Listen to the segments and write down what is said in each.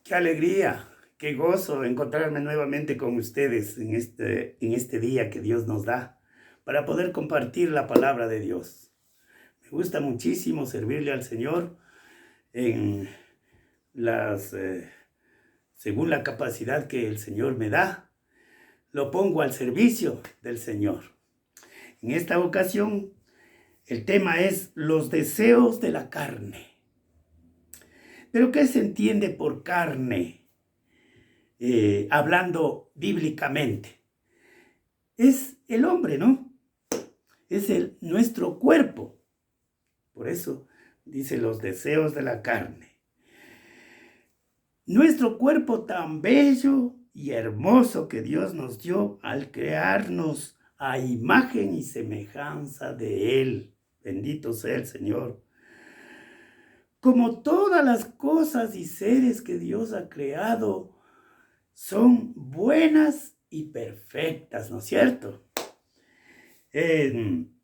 Qué alegría, qué gozo encontrarme nuevamente con ustedes en este día que Dios nos da para poder compartir la palabra de Dios. Me gusta muchísimo servirle al Señor en las, según la capacidad que el Señor me da. Lo pongo al servicio del Señor. En esta ocasión, el tema es los deseos de la carne. ¿Pero qué se entiende por carne? Hablando bíblicamente. Es el hombre, ¿no? Es nuestro cuerpo. Por eso dice los deseos de la carne. Nuestro cuerpo tan bello y hermoso que Dios nos dio al crearnos a imagen y semejanza de Él. Bendito sea el Señor. Como todas las cosas y seres que Dios ha creado, son buenas y perfectas, ¿no es cierto? En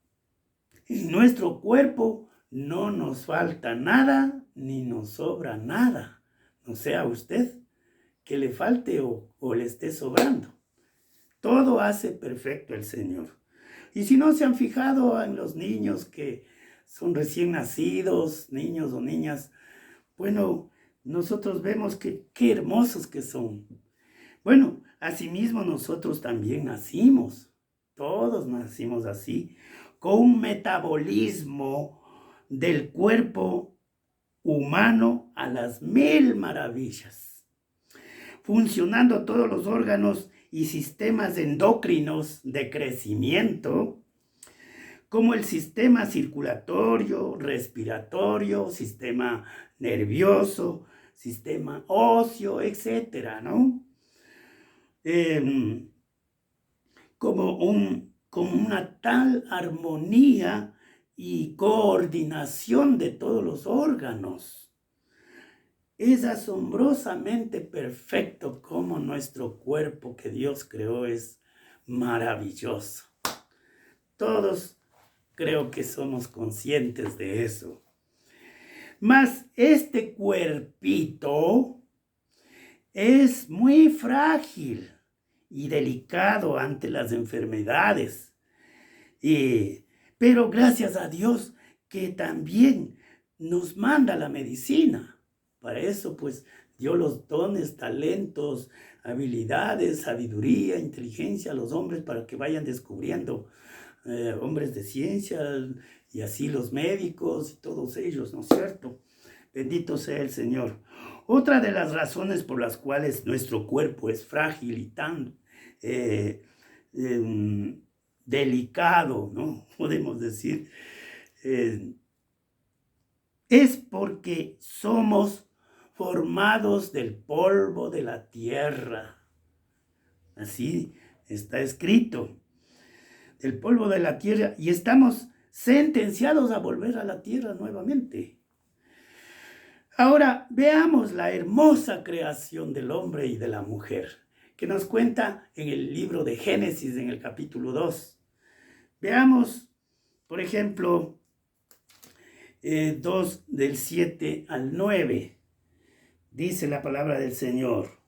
nuestro cuerpo no nos falta nada ni nos sobra nada. No sea usted que le falte o le esté sobrando. Todo hace perfecto el Señor. Y si no se han fijado en los niños que son recién nacidos, niños o niñas, bueno, nosotros vemos que qué hermosos que son. Bueno, asimismo nosotros también nacimos, todos nacimos así, con un metabolismo del cuerpo humano a las 1000 maravillas, funcionando todos los órganos y sistemas endocrinos de crecimiento, como el sistema circulatorio, respiratorio, sistema nervioso, sistema óseo, etcétera, ¿no? Con una tal armonía y coordinación de todos los órganos. Es asombrosamente perfecto como nuestro cuerpo que Dios creó es maravilloso. Todos creo que somos conscientes de eso. Mas este cuerpito es muy frágil y delicado ante las enfermedades. Pero gracias a Dios que también nos manda la medicina. Para eso pues dio los dones, talentos, habilidades, sabiduría, inteligencia a los hombres para que vayan descubriendo hombres de ciencia y así los médicos y todos ellos, ¿no es cierto? Bendito sea el Señor. Otra de las razones por las cuales nuestro cuerpo es frágil y tan delicado, ¿no? Podemos decir, es porque somos formados del polvo de la tierra. Así está escrito. Del polvo de la tierra y estamos sentenciados a volver a la tierra nuevamente. Ahora veamos la hermosa creación del hombre y de la mujer, que nos cuenta en el libro de Génesis, en el capítulo 2. Veamos, por ejemplo, 2 del 7 al 9. Dice la palabra del Señor.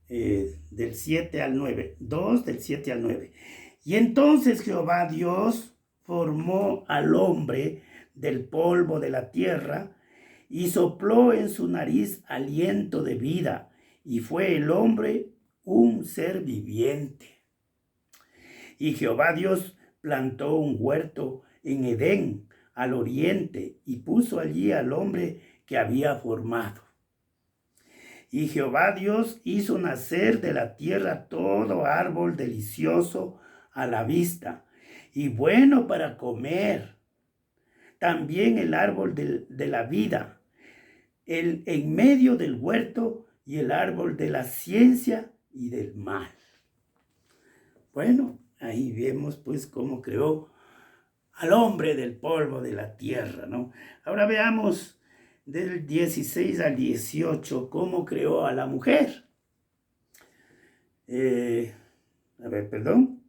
Del 7 al 9. 2 del 7 al 9. Y entonces Jehová Dios formó al hombre del polvo de la tierra y sopló en su nariz aliento de vida, y fue el hombre un ser viviente. Y Jehová Dios plantó un huerto en Edén, al oriente, y puso allí al hombre que había formado. Y Jehová Dios hizo nacer de la tierra todo árbol delicioso a la vista y bueno para comer. También el árbol de la vida, el en medio del huerto y el árbol de la ciencia y del mal. Bueno, ahí vemos pues cómo creó al hombre del polvo de la tierra, ¿no? Ahora veamos del 16 al 18 cómo creó a la mujer. Perdón.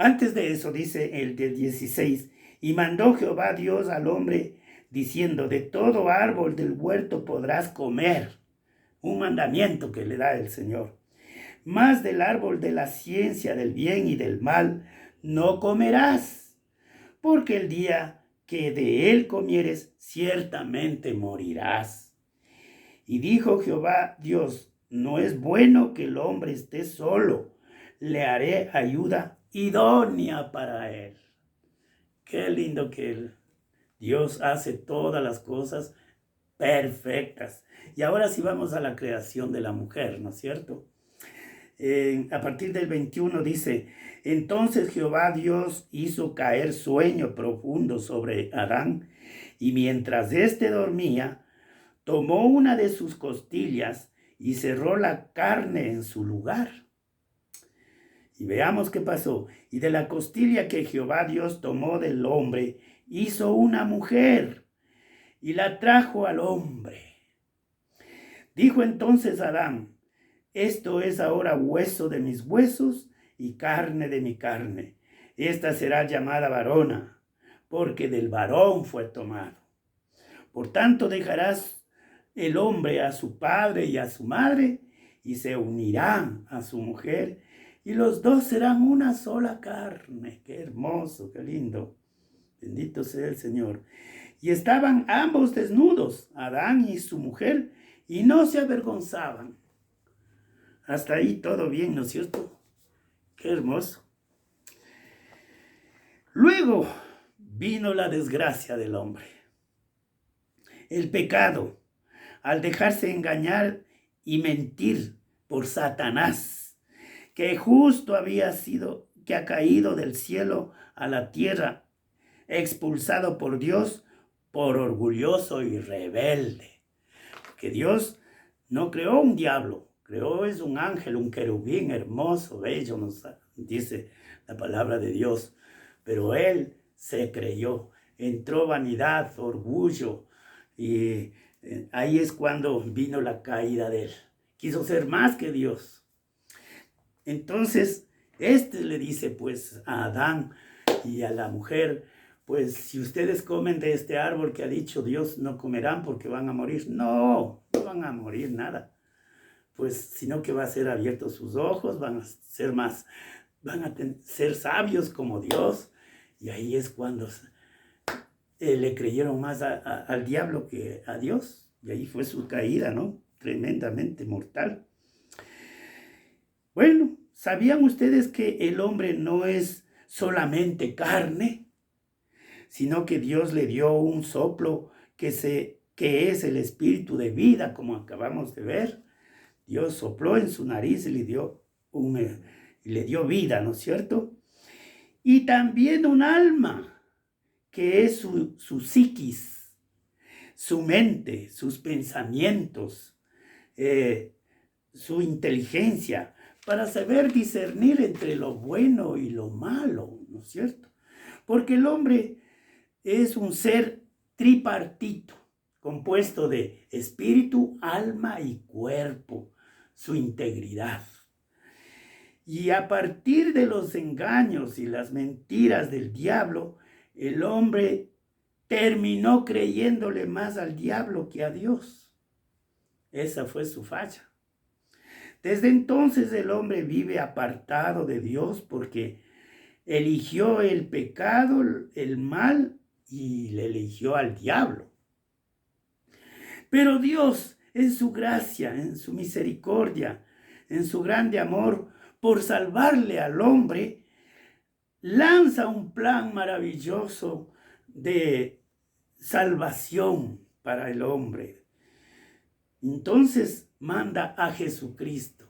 Antes de eso dice el del 16, Y mandó Jehová Dios al hombre, diciendo, de todo árbol del huerto podrás comer. Un mandamiento que le da el Señor. Mas del árbol de la ciencia del bien y del mal no comerás, porque el día que de él comieres, ciertamente morirás. Y dijo Jehová Dios, no es bueno que el hombre esté solo, le haré ayuda idónea para él. Qué lindo que Dios hace todas las cosas perfectas. Y ahora sí vamos a la creación de la mujer, ¿no es cierto? A partir del 21 dice, entonces Jehová Dios hizo caer sueño profundo sobre Adán, y mientras éste dormía, tomó una de sus costillas y cerró la carne en su lugar. Y veamos qué pasó. Y de la costilla que Jehová Dios tomó del hombre, hizo una mujer y la trajo al hombre. Dijo entonces Adán, esto es ahora hueso de mis huesos y carne de mi carne. Esta será llamada varona, porque del varón fue tomado. Por tanto dejarás el hombre a su padre y a su madre, y se unirán a su mujer, y los dos serán una sola carne. Qué hermoso, qué lindo. Bendito sea el Señor. Y estaban ambos desnudos, Adán y su mujer, y no se avergonzaban. Hasta ahí todo bien, ¿no es cierto? Qué hermoso. Luego vino la desgracia del hombre. El pecado, al dejarse engañar y mentir por Satanás, que justo había sido, que ha caído del cielo a la tierra, expulsado por Dios por orgulloso y rebelde. Que Dios no creó un diablo, creó es un ángel, un querubín hermoso, bello, nos dice la palabra de Dios. Pero él se creyó, entró vanidad, orgullo, y ahí es cuando vino la caída de él. Quiso ser más que Dios. Entonces, le dice pues a Adán y a la mujer, pues si ustedes comen de este árbol que ha dicho Dios, no comerán porque van a morir. No, no van a morir nada. Pues sino que va a ser abiertos sus ojos, van a ser más, ser sabios como Dios. Y ahí es cuando le creyeron más al diablo que a Dios. Y ahí fue su caída, ¿no? Tremendamente mortal. Bueno, ¿sabían ustedes que el hombre no es solamente carne, sino que Dios le dio un soplo que es el espíritu de vida, como acabamos de ver? Dios sopló en su nariz y le dio vida, ¿no es cierto? Y también un alma, que es su psiquis, su mente, sus pensamientos, su inteligencia, para saber discernir entre lo bueno y lo malo, ¿no es cierto? Porque el hombre es un ser tripartito, compuesto de espíritu, alma y cuerpo, su integridad. Y a partir de los engaños y las mentiras del diablo, el hombre terminó creyéndole más al diablo que a Dios. Esa fue su falla. Desde entonces el hombre vive apartado de Dios porque eligió el pecado, el mal, y le eligió al diablo. Pero Dios, en su gracia, en su misericordia, en su grande amor, por salvarle al hombre, lanza un plan maravilloso de salvación para el hombre. Entonces manda a Jesucristo,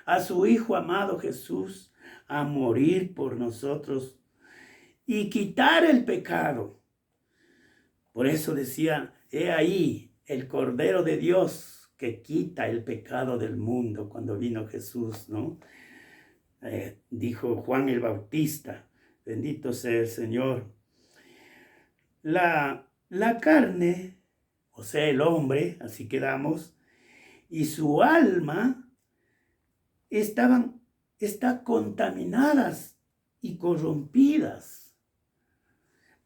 a su Hijo amado Jesús, a morir por nosotros y quitar el pecado. Por eso decía, he ahí el Cordero de Dios que quita el pecado del mundo cuando vino Jesús, ¿no? Dijo Juan el Bautista, bendito sea el Señor. La carne, o sea, el hombre, así quedamos, y su alma están contaminadas y corrompidas.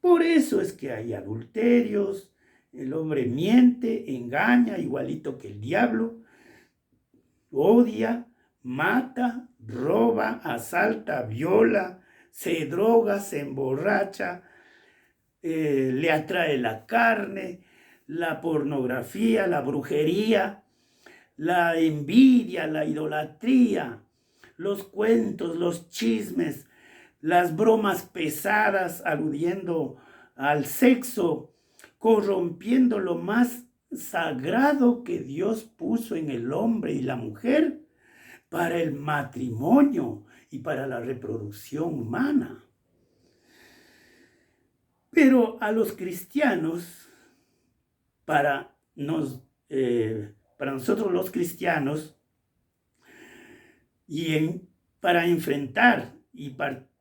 Por eso es que hay adulterios, el hombre miente, engaña, igualito que el diablo, odia, mata, roba, asalta, viola, se droga, se emborracha, le atrae la carne, la pornografía, la brujería, la envidia, la idolatría, los cuentos, los chismes, las bromas pesadas aludiendo al sexo, corrompiendo lo más sagrado que Dios puso en el hombre y la mujer para el matrimonio y para la reproducción humana. Pero a los cristianos, para nosotros los cristianos, para enfrentar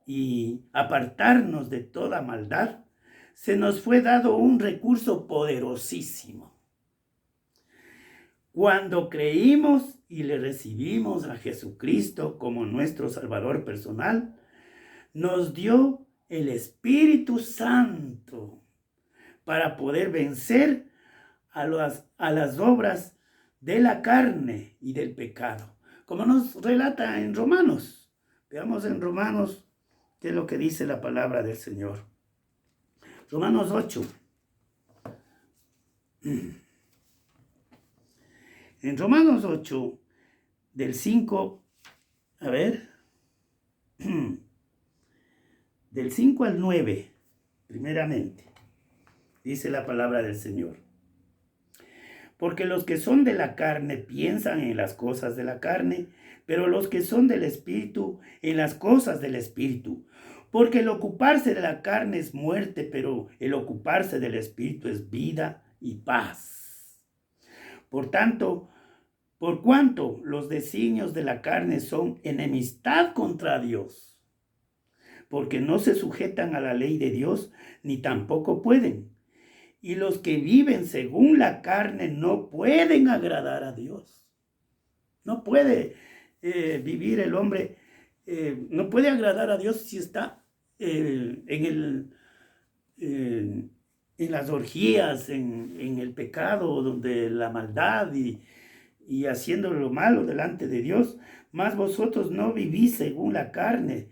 y apartarnos de toda maldad, se nos fue dado un recurso poderosísimo. Cuando creímos y le recibimos a Jesucristo como nuestro Salvador personal, nos dio el Espíritu Santo para poder vencer a las obras de la carne y del pecado, como nos relata en Romanos. Veamos en Romanos qué es lo que dice la palabra del Señor. Romanos 8. En Romanos 8, del 5, del 5 al 9, primeramente, dice la palabra del Señor. Porque los que son de la carne piensan en las cosas de la carne, pero los que son del Espíritu en las cosas del Espíritu. Porque el ocuparse de la carne es muerte, pero el ocuparse del Espíritu es vida y paz. Por tanto, por cuanto los designios de la carne son enemistad contra Dios, porque no se sujetan a la ley de Dios, ni tampoco pueden. Y los que viven según la carne no pueden agradar a Dios. No puede vivir el hombre, no puede agradar a Dios si está en las orgías, en el pecado, donde la maldad y haciendo lo malo delante de Dios. Mas vosotros no vivís según la carne,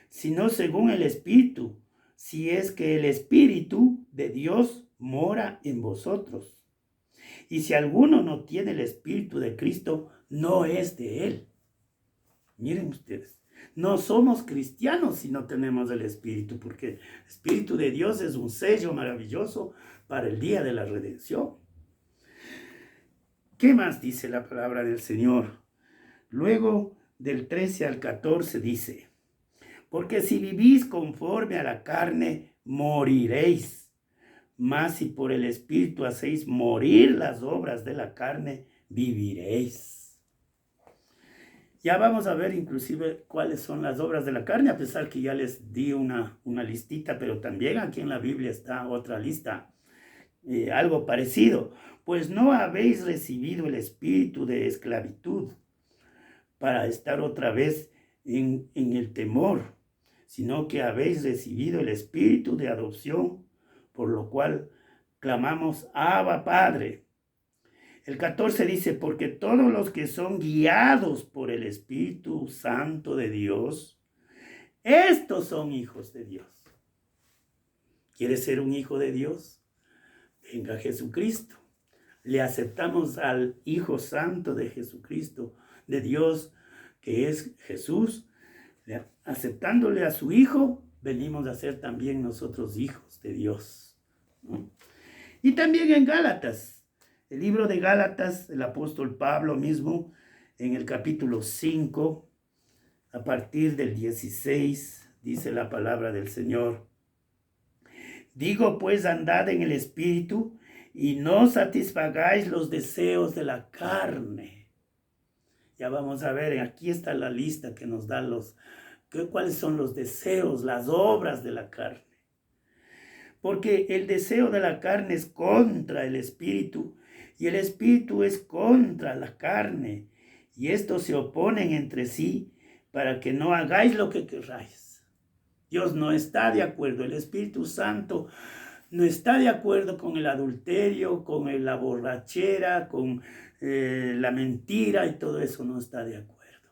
sino según el Espíritu, si es que el Espíritu de Dios mora en vosotros. Y si alguno no tiene el Espíritu de Cristo, no es de él. Miren ustedes, no somos cristianos si no tenemos el Espíritu, porque el Espíritu de Dios es un sello maravilloso para el día de la redención. ¿Qué más dice la palabra del Señor? Luego del 13 al 14 dice: porque si vivís conforme a la carne, moriréis. Mas si por el Espíritu hacéis morir las obras de la carne, viviréis. Ya vamos a ver inclusive cuáles son las obras de la carne, a pesar que ya les di una listita, pero también aquí en la Biblia está otra lista, algo parecido. Pues no habéis recibido el espíritu de esclavitud para estar otra vez en el temor, sino que habéis recibido el espíritu de adopción, por lo cual clamamos, Abba, Padre. El 14 dice, porque todos los que son guiados por el Espíritu Santo de Dios, estos son hijos de Dios. ¿Quieres ser un hijo de Dios? Venga Jesucristo. Le aceptamos al Hijo Santo de Jesucristo, de Dios, que es Jesús. Aceptándole a su Hijo, venimos a ser también nosotros hijos de Dios, ¿no? Y también en Gálatas, el libro de Gálatas, el apóstol Pablo mismo, en el capítulo 5, a partir del 16, dice la palabra del Señor. Digo pues, andad en el Espíritu y no satisfagáis los deseos de la carne. Ya vamos a ver, aquí está la lista que nos da cuáles son los deseos, las obras de la carne. Porque el deseo de la carne es contra el Espíritu y el Espíritu es contra la carne. Y estos se oponen entre sí para que no hagáis lo que queráis. Dios no está de acuerdo, el Espíritu Santo no está de acuerdo con el adulterio, con la borrachera, con la mentira y todo eso no está de acuerdo.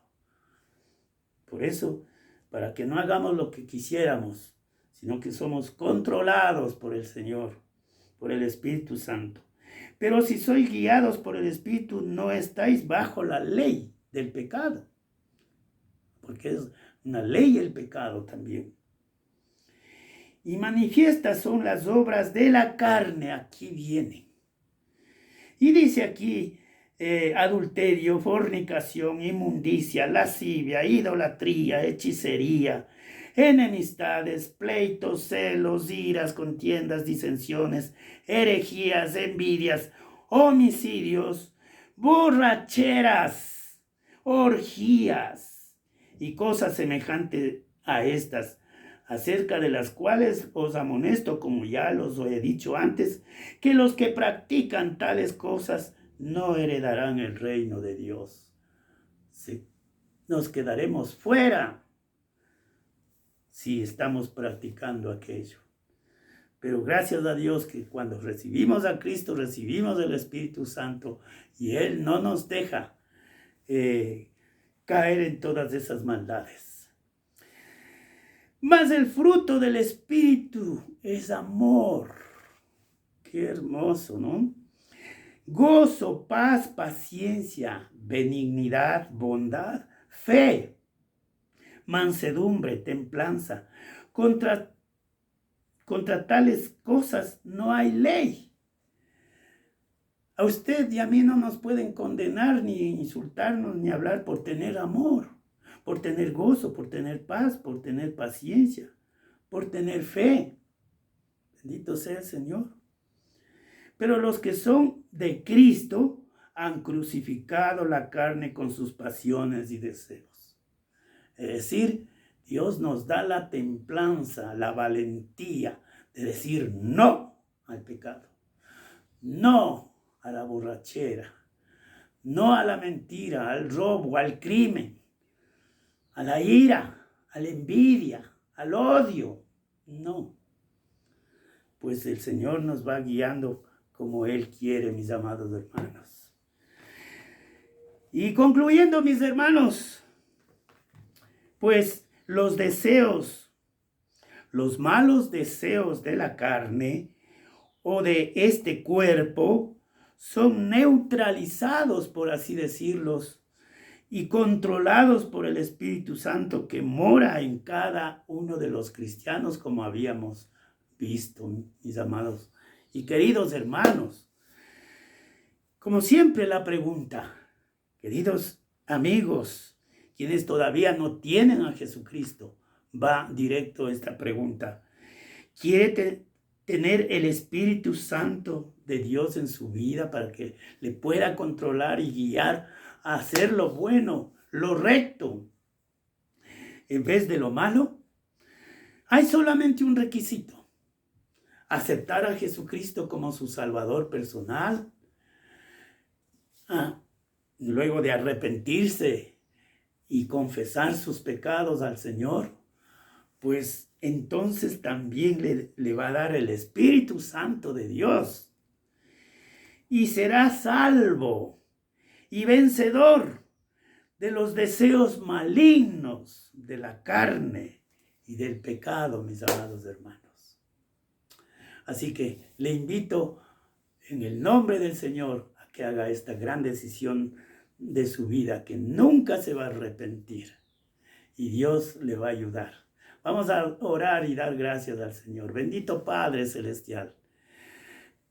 Por eso, para que no hagamos lo que quisiéramos, sino que somos controlados por el Señor, por el Espíritu Santo. Pero si sois guiados por el Espíritu, no estáis bajo la ley del pecado, porque es una ley el pecado también. Y manifiestas son las obras de la carne, aquí vienen. Y dice aquí, adulterio, fornicación, inmundicia, lascivia, idolatría, hechicería, enemistades, pleitos, celos, iras, contiendas, disensiones, herejías, envidias, homicidios, borracheras, orgías y cosas semejantes a estas, acerca de las cuales os amonesto, como ya los he dicho antes, que los que practican tales cosas no heredarán el reino de Dios. Sí, nos quedaremos fuera si estamos practicando aquello. Pero gracias a Dios que cuando recibimos a Cristo, recibimos el Espíritu Santo y Él no nos deja caer en todas esas maldades. Mas el fruto del Espíritu es amor. Qué hermoso, ¿no? Gozo, paz, paciencia, benignidad, bondad, fe, mansedumbre, templanza. Contra tales cosas no hay ley. A usted y a mí no nos pueden condenar, ni insultarnos, ni hablar por tener amor, por tener gozo, por tener paz, por tener paciencia, por tener fe. Bendito sea el Señor. Pero los que son de Cristo han crucificado la carne con sus pasiones y deseos. Es decir, Dios nos da la templanza, la valentía de decir no al pecado, no a la borrachera, no a la mentira, al robo, al crimen, a la ira, a la envidia, al odio. No. Pues el Señor nos va guiando como Él quiere, mis amados hermanos. Y concluyendo, mis hermanos, pues los deseos, los malos deseos de la carne o de este cuerpo son neutralizados, por así decirlos, y controlados por el Espíritu Santo que mora en cada uno de los cristianos, como habíamos visto, mis amados y queridos hermanos. Como siempre la pregunta, queridos amigos, quienes todavía no tienen a Jesucristo, va directo a esta pregunta. ¿Quiere tener el Espíritu Santo de Dios en su vida para que le pueda controlar y guiar a hacer lo bueno, lo recto, en vez de lo malo? Hay solamente un requisito: aceptar a Jesucristo como su Salvador personal, luego de arrepentirse y confesar sus pecados al Señor, pues entonces también le va a dar el Espíritu Santo de Dios y será salvo y vencedor de los deseos malignos de la carne y del pecado, mis amados hermanos. Así que le invito en el nombre del Señor a que haga esta gran decisión de su vida, que nunca se va a arrepentir y Dios le va a ayudar. Vamos a orar y dar gracias al Señor. Bendito Padre Celestial,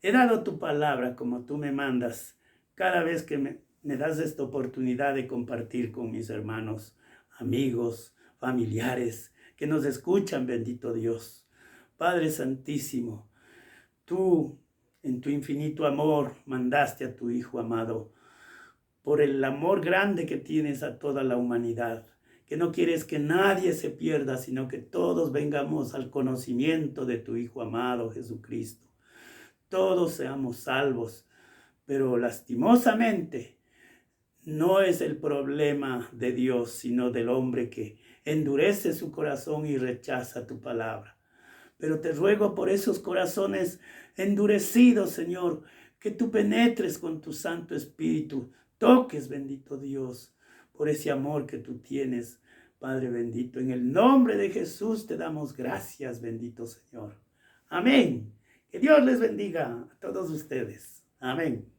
he dado tu palabra como tú me mandas cada vez que me das esta oportunidad de compartir con mis hermanos, amigos, familiares que nos escuchan, bendito Dios. Padre Santísimo, tú en tu infinito amor mandaste a tu Hijo amado, por el amor grande que tienes a toda la humanidad, que no quieres que nadie se pierda, sino que todos vengamos al conocimiento de tu Hijo amado Jesucristo. Todos seamos salvos, pero lastimosamente no es el problema de Dios, sino del hombre que endurece su corazón y rechaza tu palabra. Pero te ruego por esos corazones endurecidos, Señor, que tú penetres con tu Santo Espíritu, toques, bendito Dios, por ese amor que tú tienes, Padre bendito. En el nombre de Jesús te damos gracias, bendito Señor. Amén. Que Dios les bendiga a todos ustedes. Amén.